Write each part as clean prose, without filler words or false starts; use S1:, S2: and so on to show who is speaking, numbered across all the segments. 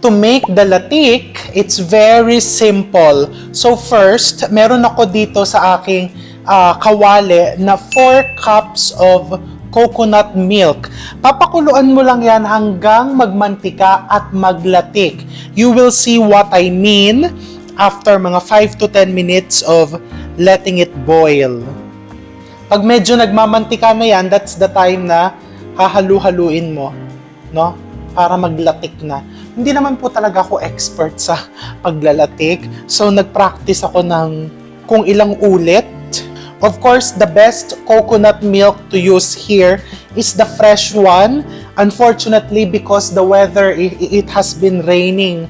S1: To make the latik, it's very simple. So first, meron ako dito sa aking kawali na 4 cups of coconut milk. Papakuluan mo lang yan hanggang magmantika at maglatik. You will see what I mean after mga 5 to 10 minutes of letting it boil. Pag medyo nagmamantika na yan, that's the time na hahalu-haluin mo, no? Para maglatik na. Hindi naman po talaga ako expert sa paglalatik. So, nag-practice ako ng kung ilang ulit. Of course, the best coconut milk to use here is the fresh one. Unfortunately, because the weather, it has been raining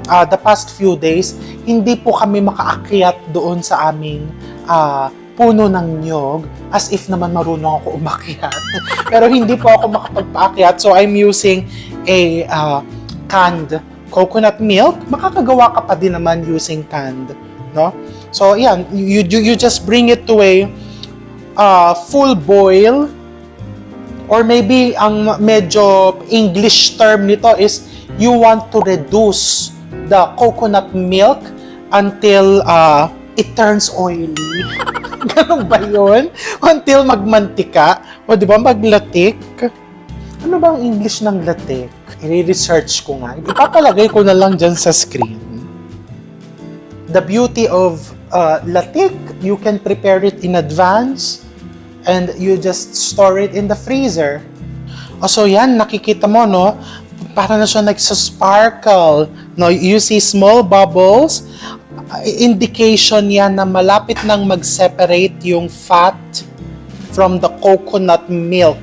S1: the past few days, hindi po kami makaakyat doon sa aming puno ng niyog, as if naman marunong ako umakyat. Pero hindi po ako makapagpaakyat, so I'm using a canned coconut milk. Makakagawa ka pa din naman using canned, no? So, yan, you just bring it to a full boil, or maybe ang medyo English term nito is you want to reduce the coconut milk until it turns oily. Ganun ba yun? Until magmantika. O di ba, maglatik? Ano ba ang English ng latik? I-research ko nga. Ipapalagay ko na lang dyan sa screen. The beauty of latik, you can prepare it in advance and you just store it in the freezer. O so yan, nakikita mo, no? Para na siya nagsasparkle. No, you see small bubbles. Indication yan na malapit nang mag-separate yung fat from the coconut milk.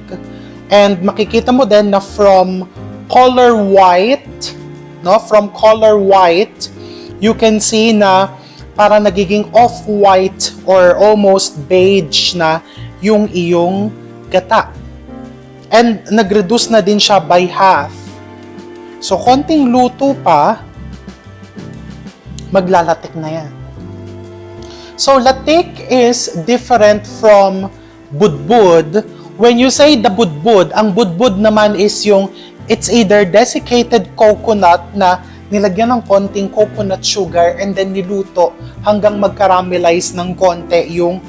S1: And makikita mo din na from color white, no, from color white, you can see na para nagiging off-white or almost beige na yung iyong gata. And nag-reduce na din siya by half. So, konting luto pa, maglalatik na yan. So, latik is different from budbud. When you say the budbud, ang budbud naman is yung, it's either desiccated coconut na nilagyan ng konting coconut sugar and then niluto hanggang mag-caramelize ng konti yung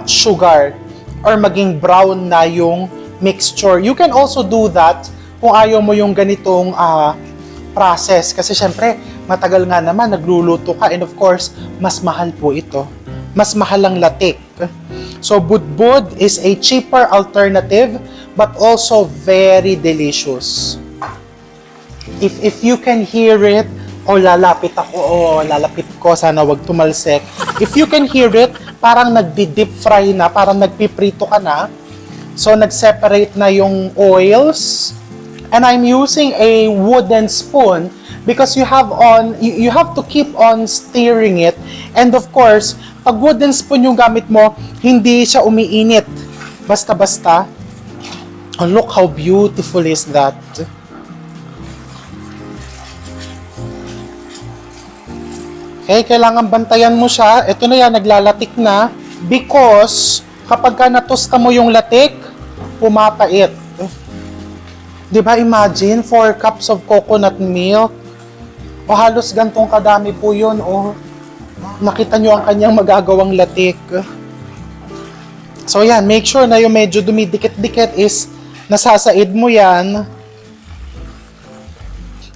S1: sugar or maging brown na yung mixture. You can also do that kung ayaw mo yung ganitong process. Kasi syempre, matagal nga naman, nagluluto ka. And of course, mas mahal po ito. Mas mahal ang latik. So, budbud is a cheaper alternative but also very delicious. If you can hear it, lalapit ko, sana wag tumalsik. If you can hear it, parang nagdi-deep fry na, parang nagpiprito ka na. So, nag-separate na yung oils. And I'm using a wooden spoon because you have to keep on stirring it. And of course, pag wooden spoon yung gamit mo, hindi siya umiinit. Basta-basta. Oh, look how beautiful is that. Okay, kailangan bantayan mo siya. Ito na yan, naglalatik na. Because, kapag ka natusta mo yung latik, pumapait. Di ba, imagine, 4 cups of coconut milk. O halos gantong kadami po yun. O, nakita nyo ang kanyang magagawang latik. So yan, make sure na yung medyo dumidikit-dikit is nasasaid mo yan.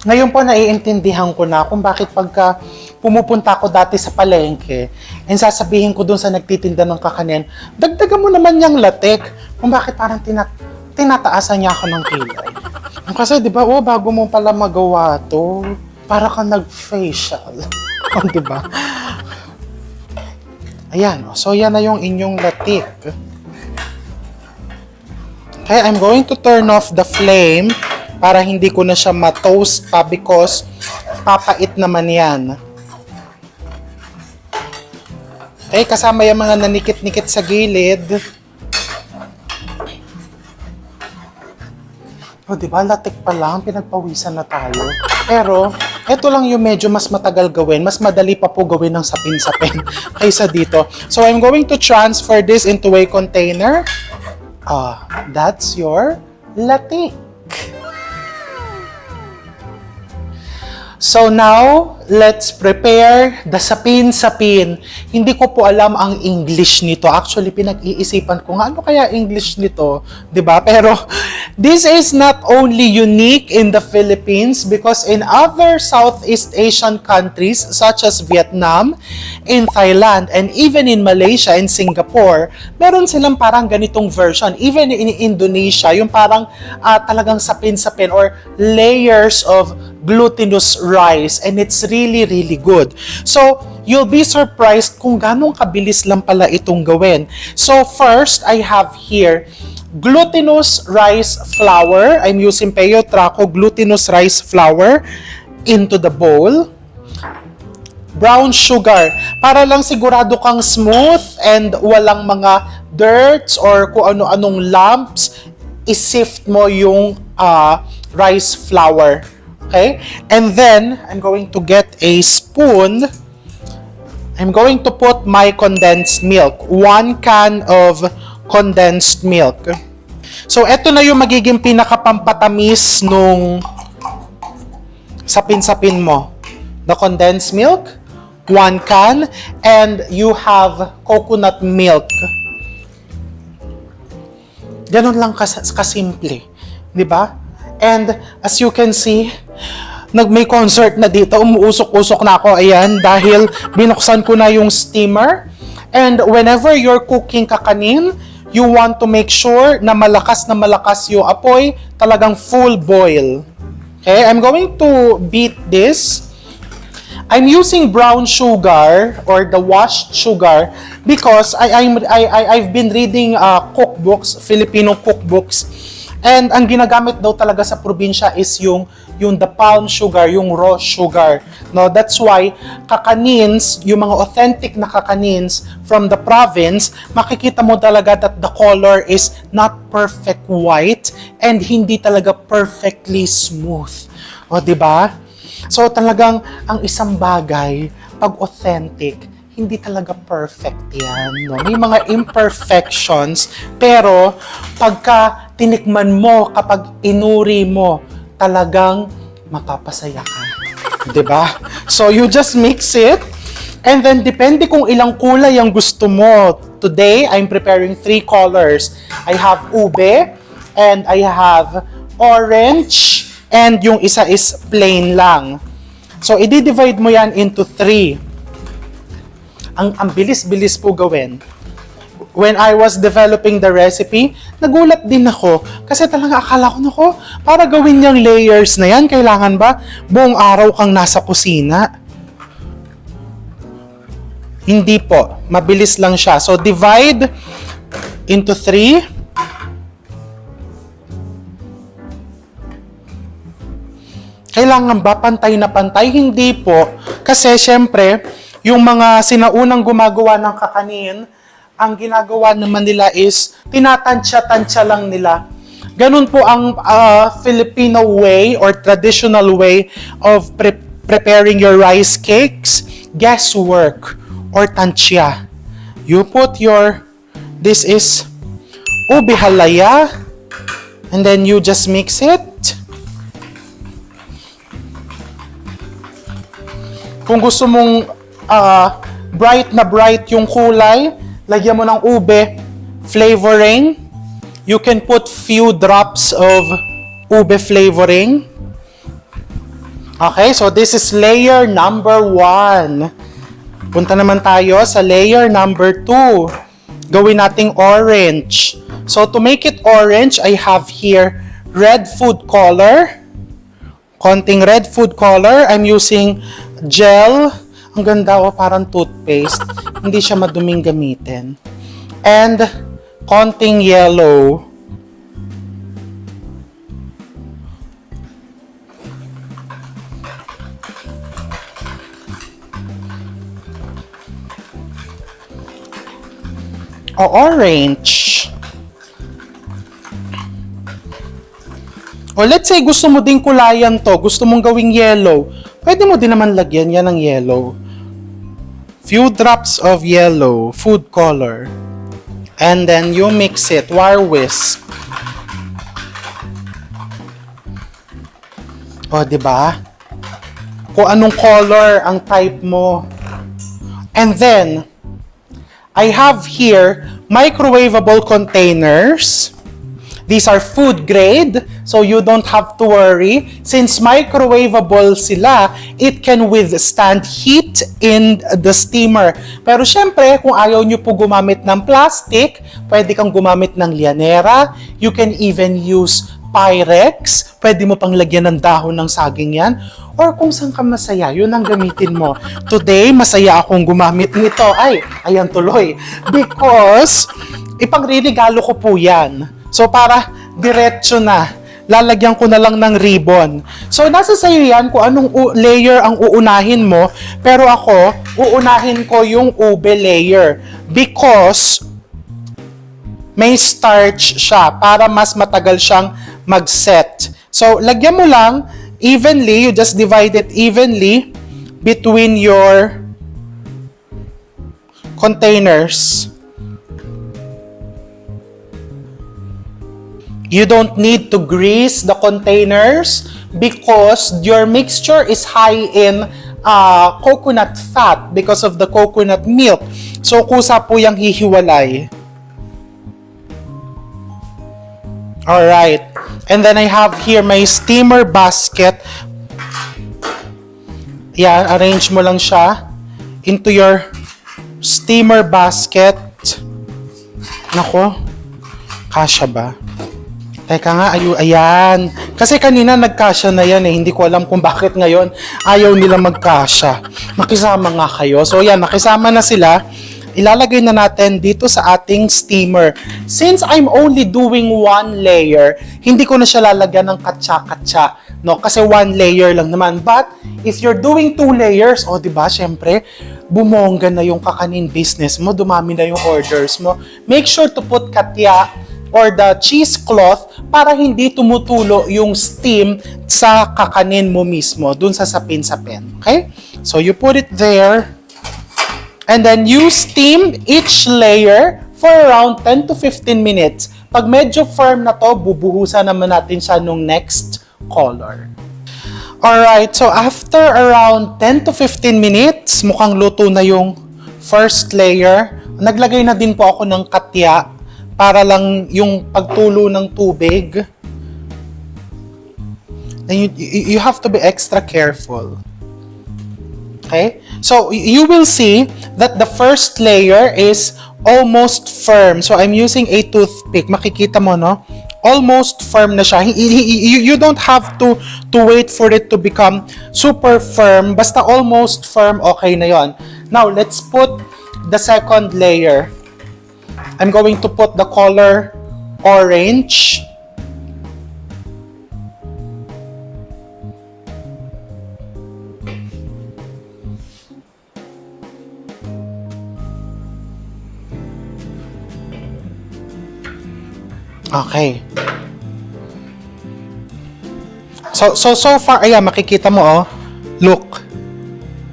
S1: Ngayon po naiintindihan ko na kung bakit pagka pumupunta ako dati sa palengke and sasabihin ko dun sa nagtitinda ng kakanin, dagdagan mo naman yung latik. Kung bakit parang tinataasan niya ako ng kilay. Kasi di ba, bago mo pala magawa to, para ka nag-facial. Di ba? Ayan, so yan na yung inyong latik. Okay, I'm going to turn off the flame para hindi ko na siya ma-toast pa because papait naman yan. Okay, kasama yung mga nanikit-nikit sa gilid. O, diba? Latik pa lang, pinagpawisan na tayo. Pero, ito lang yung medyo mas matagal gawin. Mas madali pa po gawin ng sapin-sapin kaysa dito. So, I'm going to transfer this into a container. That's your latik. So now, let's prepare the sapin-sapin. Hindi ko po alam ang English nito. Actually, pinag-iisipan ko nga, ano kaya English nito? 'Di ba? Pero, this is not only unique in the Philippines because in other Southeast Asian countries such as Vietnam, in Thailand, and even in Malaysia and Singapore, meron silang parang ganitong version. Even in Indonesia, yung parang talagang sapin-sapin or layers of glutinous rice, and it's really good. So, you'll be surprised kung ganong kabilis lang pala itong gawin. So, first, I have here glutinous rice flour. I'm using Peo Traco glutinous rice flour into the bowl. Brown sugar, para lang sigurado kang smooth and walang mga dirts or kung ano-anong lumps, isift mo yung rice flour. Okay? And then, I'm going to get a spoon. I'm going to put my condensed milk. 1 can of condensed milk. So, eto na yung magiging pinakapampatamis nung sapin-sapin mo. The condensed milk, 1 can, and you have coconut milk. Ganun lang kasimple. Di ba? And as you can see, may concert na dito. Umuusok-usok na ako. Ayan, dahil binuksan ko na yung steamer. And whenever you're cooking kakanin, you want to make sure na malakas yung apoy, talagang full boil. Okay, I'm going to beat this. I'm using brown sugar or the washed sugar because I've been reading cookbooks, Filipino cookbooks, and ang ginagamit daw talaga sa probinsya is yung the palm sugar, yung raw sugar. No, that's why kakanins, yung mga authentic na kakanins from the province, makikita mo talaga that the color is not perfect white and hindi talaga perfectly smooth. O, di ba? So talagang ang isang bagay, pag authentic, hindi talaga perfect yan. No? May mga imperfections, pero pagka tinikman mo, kapag inuri mo, talagang mapapasaya ka. Diba? So you just mix it, and then depende kung ilang kulay ang gusto mo. Today, I'm preparing 3 colors. I have ube, and I have orange, and yung isa is plain lang. So, i-divide mo yan into 3. Ang bilis-bilis po gawin. When I was developing the recipe, nagulat din ako. Kasi talaga akala ko, nako, para gawin niyang layers na yan, kailangan ba buong araw kang nasa kusina? Hindi po. Mabilis lang siya. So, divide into 3. Kailangan ba pantay na pantay? Hindi po. Kasi syempre, yung mga sinaunang gumagawa ng kakanin, ang ginagawa naman nila is tinatansya-tansya lang nila. Ganun po ang Filipino way or traditional way of preparing your rice cakes. Guesswork or tansya. You put this is ube halaya, and then you just mix it. Kung gusto mong bright na bright yung kulay, lagyan mo ng ube flavoring. You can put few drops of ube flavoring. Okay, so this is layer number 1. Punta naman tayo sa layer number 2. Gawin nating orange. So to make it orange, I have here red food color. Konting red food color. I'm using gel. Ang ganda, parang toothpaste. Hindi siya maduming gamitin. And konting yellow. O orange. O let's say gusto mo din kulayan to, gusto mong gawing yellow. Pwede mo din naman lagyan yan ng yellow. Few drops of yellow, food color. And then you mix it, wire whisk. O, diba? kung anong color ang type mo. And then, I have here microwavable containers. These are food grade, so you don't have to worry. Since microwavable sila, it can withstand heat in the steamer. Pero syempre, kung ayaw nyo po gumamit ng plastic, pwede kang gumamit ng lianera. You can even use Pyrex. Pwede mo pang lagyan ng dahon ng saging yan. Or kung saan ka masaya, yun ang gamitin mo. Today, masaya akong gumamit nito. Ay, ayan tuloy. Because, ipangririgalo ko po yan. So, para diretso na, lalagyan ko na lang ng ribbon. So, nasa sa'yo yan kung anong layer ang uunahin mo. Pero ako, uunahin ko yung ube layer. Because, may starch siya para mas matagal siyang mag-set. So, lagyan mo lang evenly, you just divide it evenly between your containers. You don't need to grease the containers because your mixture is high in coconut fat because of the coconut milk. So, kusa po yung hihiwalay. Alright. And then I have here my steamer basket. Yan, arrange mo lang siya into your steamer basket. Nako, kasya ba? Teka nga, ayan. Kasi kanina nagkasya na yan eh. Hindi ko alam kung bakit ngayon ayaw nila magkasya. Makisama nga kayo. So yan, nakisama na sila. Ilalagay na natin dito sa ating steamer. Since I'm only doing one layer, hindi ko na siya lalagyan ng katsa-katsa. No? Kasi one layer lang naman. But, if you're doing two layers, diba, syempre, bumongga na yung kakanin business mo, dumami na yung orders mo. Make sure to put katya or the cheesecloth para hindi tumutulo yung steam sa kakanin mo mismo, dun sa sapin-sapin. Okay? So, you put it there. And then you steam each layer for around 10 to 15 minutes. Pag medyo firm na to, bubuhusan naman natin siya nung next color. Alright, so after around 10 to 15 minutes, mukhang luto na yung first layer. Naglagay na din po ako ng katya para lang yung pagtulo ng tubig. And you have to be extra careful. Okay? So, you will see that the first layer is almost firm. So, I'm using a toothpick. Makikita mo, no? Almost firm na siya. You don't have to wait for it to become super firm. Basta almost firm, okay na yon. Now, let's put the second layer. I'm going to put the color orange. Okay. So far, ayan, makikita mo, look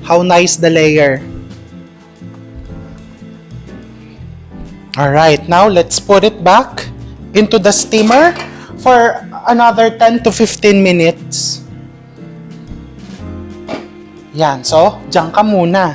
S1: how nice the layer. Alright, now let's put it back into the steamer for another 10 to 15 minutes. Yan, so, dyan ka muna.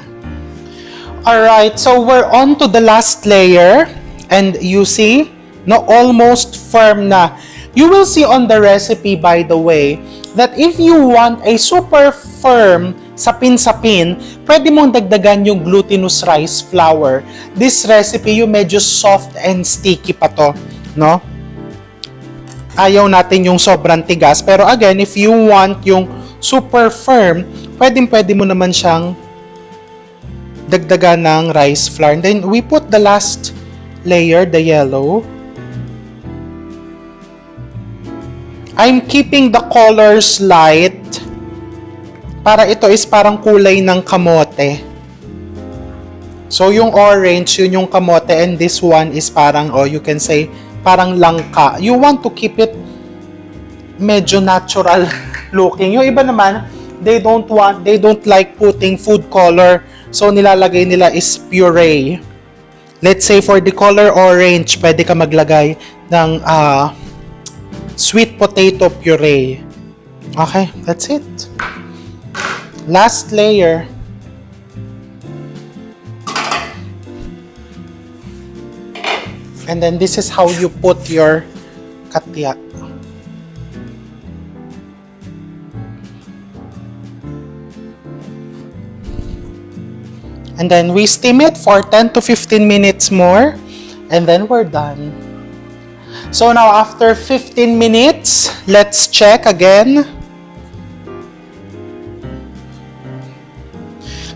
S1: Alright, so we're on to the last layer, and you see, no, almost firm na. You will see on the recipe, by the way, that if you want a super firm sapin-sapin, pwede mong dagdagan yung glutinous rice flour. This recipe, yung medyo soft and sticky pa to, no? Ayaw natin yung sobrang tigas. Pero again, if you want yung super firm, pwede mo naman siyang dagdagan ng rice flour. And then, we put the last layer, the yellow. I'm keeping the colors light para ito is parang kulay ng kamote. So, yung orange, yun yung kamote, and this one is parang, you can say, parang langka. You want to keep it medyo natural looking. Yung iba naman, they don't like putting food color, so nilalagay nila is puree. Let's say for the color orange, pwede ka maglagay ng sweet potato puree. Okay, that's it. Last layer. And then this is how you put your katya. And then we steam it for 10 to 15 minutes more. And then we're done. So now after 15 minutes, let's check again.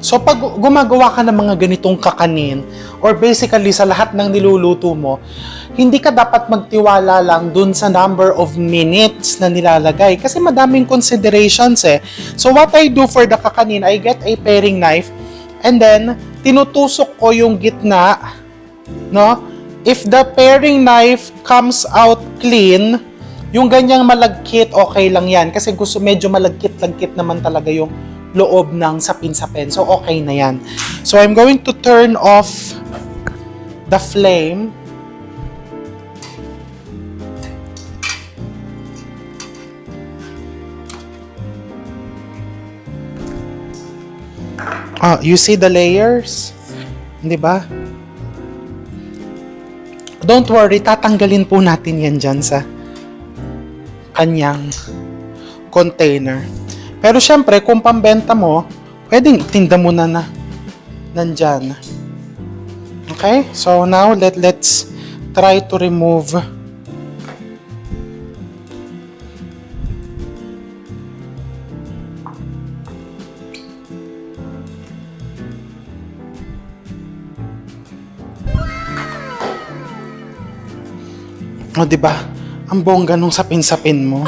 S1: So pag gumagawa ka ng mga ganitong kakanin, or basically sa lahat ng niluluto mo, hindi ka dapat magtiwala lang dun sa number of minutes na nilalagay. Kasi madaming considerations eh. So what I do for the kakanin, I get a paring knife, and then tinutusok ko yung gitna, no? If the paring knife comes out clean, yung ganyang malagkit, okay lang yan. Kasi gusto medyo malagkit-lagkit naman talaga yung loob ng sapin-sapin. So, okay na yan. So, I'm going to turn off the flame. You see the layers? Di ba? Don't worry, tatanggalin po natin yan dyan sa kanyang container. Pero syempre, kung pambenta mo, pwedeng tinda mo na nandyan. Okay? So now, let's try to remove diba? Ang bongga nung sapin-sapin mo.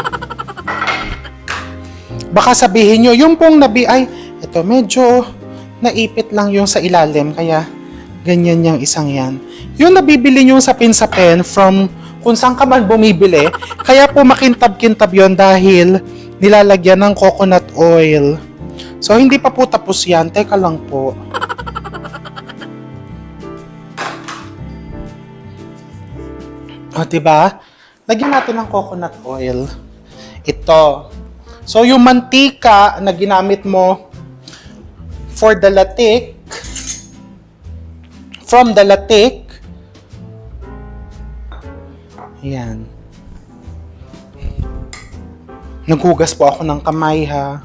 S1: Baka sabihin nyo, yung pong ay, ito, medyo naipit lang yung sa ilalim, kaya ganyan yung isang yan. Yung nabibili nyo sapin-sapin from kung saan ka man bumibili, kaya po makintab-kintab yon dahil nilalagyan ng coconut oil. So, hindi pa po tapos yan. Teka lang po. Diba? Lagyan natin ng coconut oil. Ito. So, yung mantika na ginamit mo for the latik, from the latik, ayan. Naghugas po ako ng kamay, ha.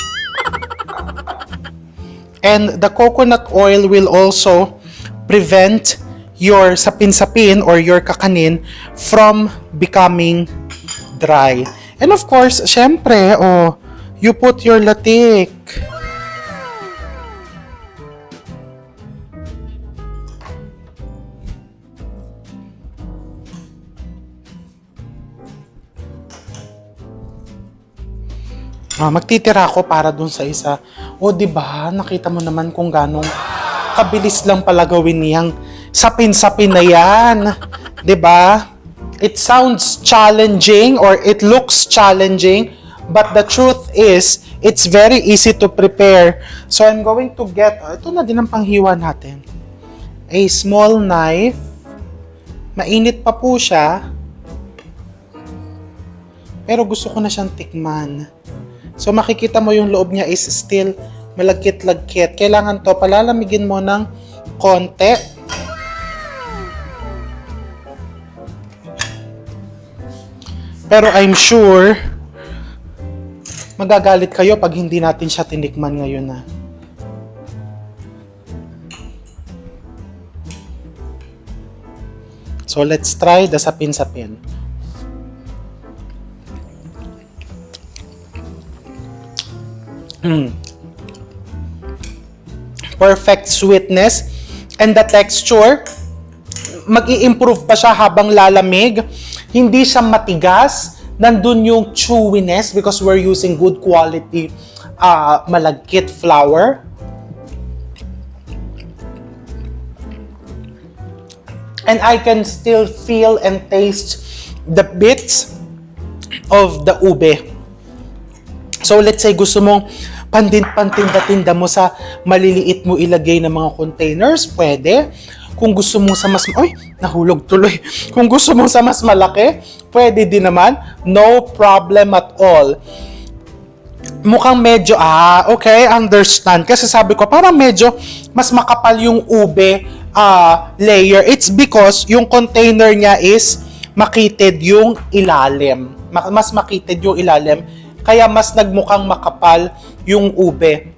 S1: And the coconut oil will also prevent your sapin-sapin or your kakanin from becoming dry. And of course, syempre, you put your latik. Magtitira ako para dun sa isa. Diba? Nakita mo naman kung ganong kabilis lang pala gawin niyang sapin-sapin na yan. Diba? It sounds challenging or it looks challenging, but the truth is, it's very easy to prepare. So I'm going to get, ito na din ang panghiwa natin. A small knife. Mainit pa po siya. Pero gusto ko na siyang tikman. So makikita mo yung loob niya is still malagkit-lagkit. Kailangan to, palalamigin mo ng konti. Pero I'm sure, magagalit kayo pag hindi natin siya tinikman ngayon na. So let's try the sapin-sapin. Perfect sweetness and the texture, mag-i-improve pa siya habang lalamig. Hindi siya matigas. Nandun yung chewiness because we're using good quality malagkit flour. And I can still feel and taste the bits of the ube. So let's say gusto mong pantinda-tinda mo sa maliliit mo ilagay na mga containers, pwede. Kung gusto mo sa mas... nahulog tuloy. Kung gusto mo sa mas malaki, pwede din naman. No problem at all. mukhang medyo, okay, understand. Kasi sabi ko, parang medyo mas makapal yung ube layer. It's because yung container niya is makitid yung ilalim. Mas makitid yung ilalim. Kaya mas nagmukhang makapal yung ube.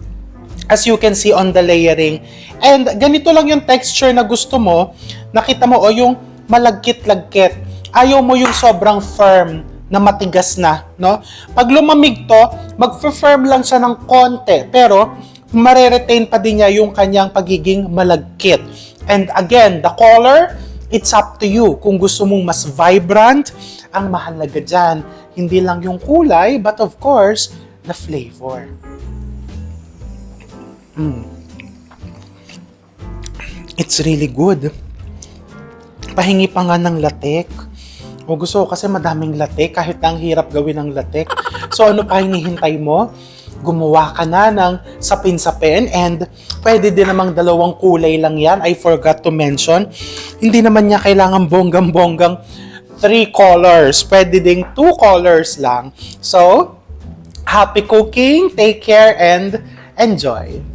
S1: As you can see on the layering. And ganito lang yung texture na gusto mo. Nakita mo, yung malagkit-lagkit. Ayaw mo yung sobrang firm na matigas na, no? Pag lumamig to, mag-firm lang siya ng konti, pero mare-retain pa din niya yung kanyang pagiging malagkit. And again, the color, it's up to you. Kung gusto mong mas vibrant, ang mahalaga dyan, hindi lang yung kulay, but of course, the flavor. It's really good. Pahingi pa nga ng latek. O gusto ko kasi madaming latek, kahit ang hirap gawin ng latek. So ano pa hinihintay mo? Gumawa ka na ng sapin-sapin, and pwede din namang dalawang kulay lang yan. I forgot to mention. Hindi naman niya kailangan bonggang-bonggang 3 colors. Pwede ding 2 colors lang. So, happy cooking, take care, and enjoy!